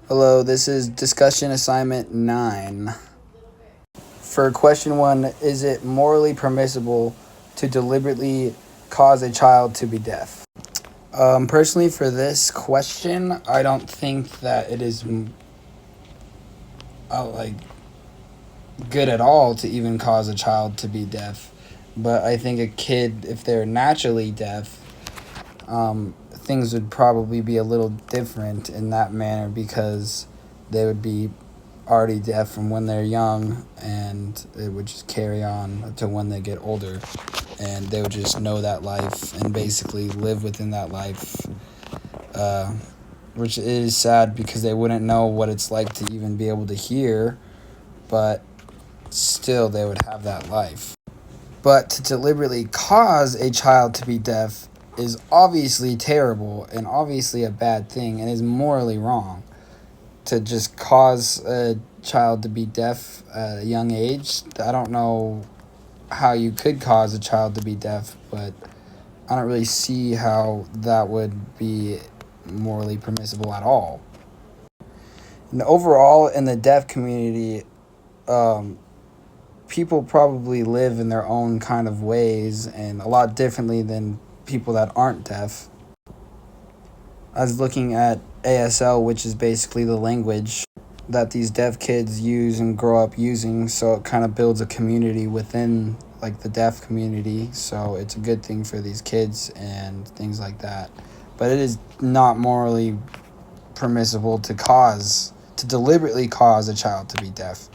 Hello, this is discussion assignment 9. For question 1, is it morally permissible to deliberately cause a child to be deaf? Personally, for this question, I don't think that it is like good at all to even cause a child to be deaf. But I think a kid, if they're naturally deaf, things would probably be a little different in that manner because they would be already deaf from when they're young, and it would just carry on to when they get older, and they would just know that life and basically live within that life, which is sad because they wouldn't know what it's like to even be able to hear, but still they would have that life. But to deliberately cause a child to be deaf is obviously terrible and obviously a bad thing and is morally wrong. To just cause a child to be deaf at a young age, I don't know how you could cause a child to be deaf, but I don't really see how that would be morally permissible at all. And overall, in the deaf community, people probably live in their own kind of ways and a lot differently than people that aren't deaf. I was looking at ASL, which is basically the language that these deaf kids use and grow up using, so it kind of builds a community within like the deaf community, so it's a good thing for these kids and things like that. But it is not morally permissible to deliberately cause a child to be deaf.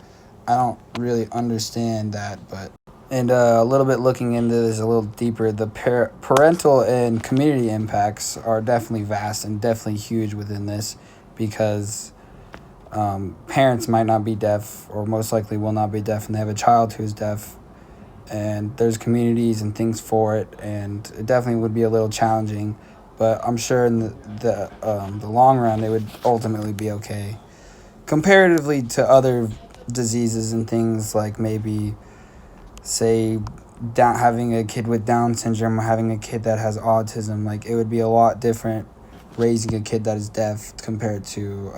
I don't really understand that, but and a little bit looking into this a little deeper, the parental and community impacts are definitely vast and definitely huge within this, because parents might not be deaf, or most likely will not be deaf, and they have a child who's deaf, and there's communities and things for it, and it definitely would be a little challenging, but I'm sure in the long run it would ultimately be okay comparatively to other diseases and things, like maybe say having a kid with Down syndrome or having a kid that has autism. Like, it would be a lot different raising a kid that is deaf compared to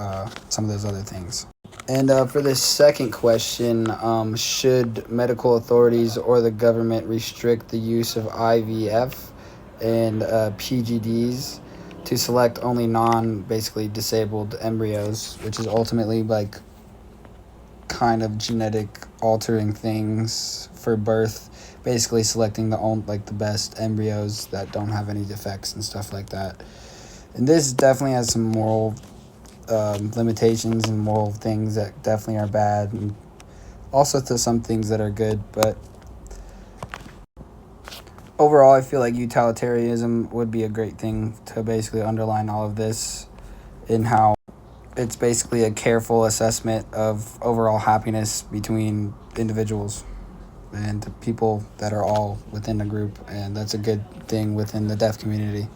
some of those other things. And for this second question, should medical authorities or the government restrict the use of IVF and PGDs to select only basically disabled embryos, which is ultimately like kind of genetic altering things for birth, basically selecting the best embryos that don't have any defects and stuff like that. And this definitely has some moral limitations and moral things that definitely are bad, and also to some things that are good. But overall, I feel like utilitarianism would be a great thing to basically underline all of this, in how it's basically a careful assessment of overall happiness between individuals and people that are all within a group, and that's a good thing within the deaf community.